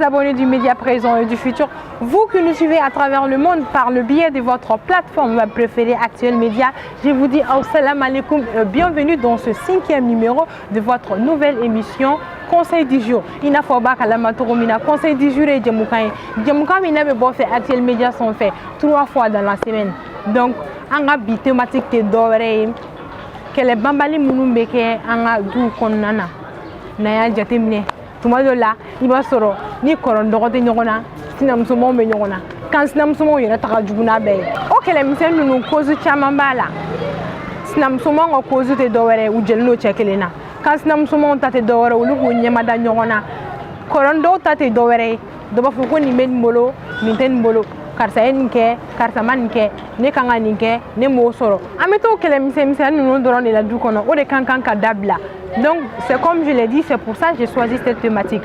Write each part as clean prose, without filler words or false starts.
Chers abonnés du média présent et du futur, vous qui nous suivez à travers le monde par le biais de votre plateforme web préférée Actuel Média, je vous dis assalamu alaikum, bienvenue dans ce 5e numéro de votre nouvelle émission Conseil du jour. Il n'a pas Conseil du jour et Djamoukan Actuel Média sont faits 3 fois dans la semaine. Donc, on a des thématiques que les bambali mounoubeke on a du konana. Naya jatemne. Tuma dola iba soro ni koron dogote nyogona sinamsumo me nyogona kan sinamsumo yera taka juguna be o kele misen nunu kozu chama bala sinamsumo ngo kozu te dowere ujelno chekelena kan sinamsumo tate dowere ulugo nyemada nyogona koron do tate dowere do ba fuko ni men mbolo ni ten mbolo karsa enke karsa manke ne kanga ninke ne mo soro ameto kele misen nunu doron de la du kono o de kankan ka dabla. Donc, c'est comme je l'ai dit, c'est pour ça que j'ai choisi cette thématique.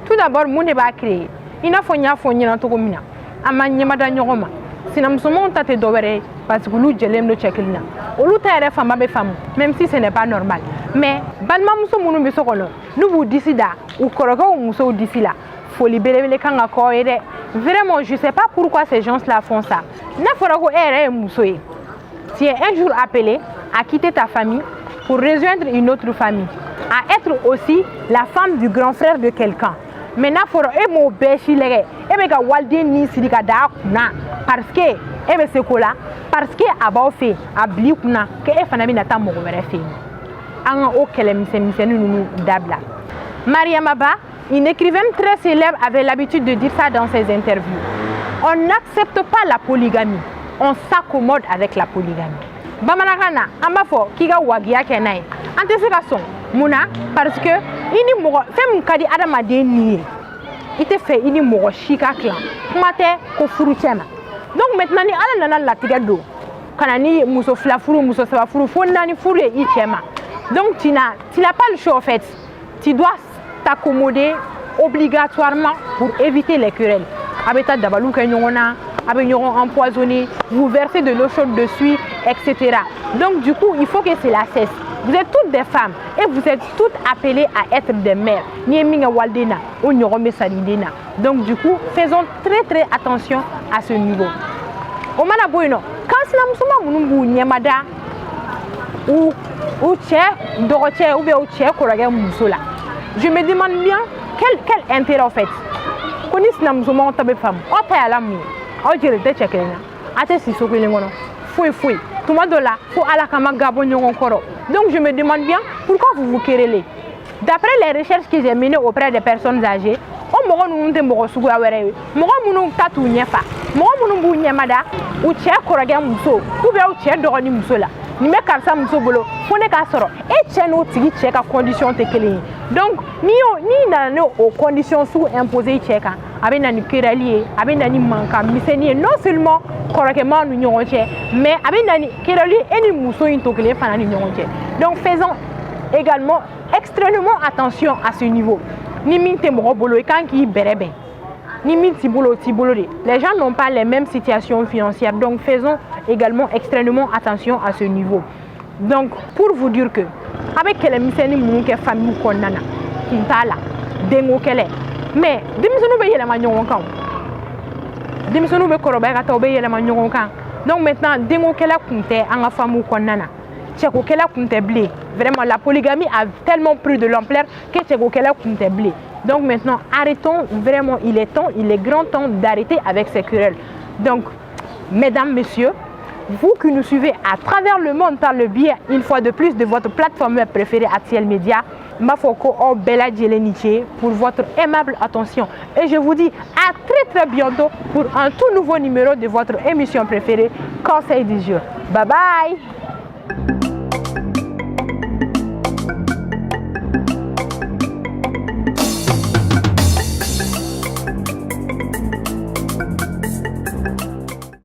Tout d'abord, mon débat créé. Il n'a pas fait un togomina. Amanya madanya roma. Si nous sommes tate dovere parce que nous gelem no chekelina. Olu tere femme be femme, même si ce n'est pas normal. Mais balma muso munu be sokolo. Nous vous décida ou koroga ou muso d'ici là. Faut libérer les kanga ko ere. Vraiment, je sais pas pourquoi ces gens-là font ça. Na forago ere muso. Tu es un jour appelé à quitter ta famille pour rejoindre une autre famille, à être aussi la femme du grand frère de quelqu'un. Maintenant, il faut que walde ni silika da kuna parce que c'est quoi parce que aba fait abli kuna que e fana bina tammo ko mere fe. Anga o kele mise nous dabla. Mariam Abba, une écrivaine très célèbre, avait l'habitude de dire ça dans ses interviews. On n'accepte pas la polygamie, on s'accommode avec la polygamie. Bamanakana ambafo kiga wagia kenai ante seka son muna parce que ini mo fem kadi adama de ni ite fait ini mo shika clan kumate ko furu chema. Donc maintenant ni ala nana la tigado kana ni muso flafuru muso sabafuru fonna ni furu e chema. Donc tu n'as pas le choix en fait, tu dois t'accommoder obligatoirement pour éviter les querelles. Abeta dabalou kenyona abeigneront empoisonnés, vous versez de l'eau chaude dessus, etc. Donc du coup, il faut que cela cesse. Vous êtes toutes des femmes et vous êtes toutes appelées à être des mères. Donc du coup, faisons très attention à ce niveau. Omana boyno, quand nous sommes nyamada ou tche doroche ou bien tche koraga musola. Je me demande bien quel intérêt en fait. Konis nam sommes tabe femme. O ta la mi. Donc je me demande bien pourquoi vous vous querellez. D'après les recherches que j'ai menées auprès des personnes âgées, donc ni dans aux conditions sous imposées avec nani keralier avec nani manka miseni non seulement correctement nous nyonche mais avec nani keralier et ni muso intokele fana ni nyonche. Donc faisons également extrêmement attention à ce niveau. Ni minte mo bolo e kan ki berebe ni minte bolo tibolo. Les gens n'ont pas les mêmes situations financières, donc faisons également extrêmement attention à ce niveau. Donc pour vous dire que avec les miseni mu ke famille konana kintala dengo kele mais démissionnou be yele ma nyongon kan démissionnou be koroba ka taw be yele ma nyongon kan. Donc maintenant dengo kele kunte anga famu konana cheko kele kunte blé. Vraiment la polygamie a tellement pris de l'ampleur que cheko kele kunte blé. Donc maintenant arrêtons vraiment, il est grand temps d'arrêter avec ces querelles. Donc mesdames, messieurs, vous qui nous suivez à travers le monde par le biais une fois de plus de votre plateforme web préférée Actuel Média, Mafoko o Bella Djeleniche pour votre aimable attention. Et je vous dis à très bientôt pour un tout nouveau numéro de votre émission préférée, Conseil du jour. Bye bye.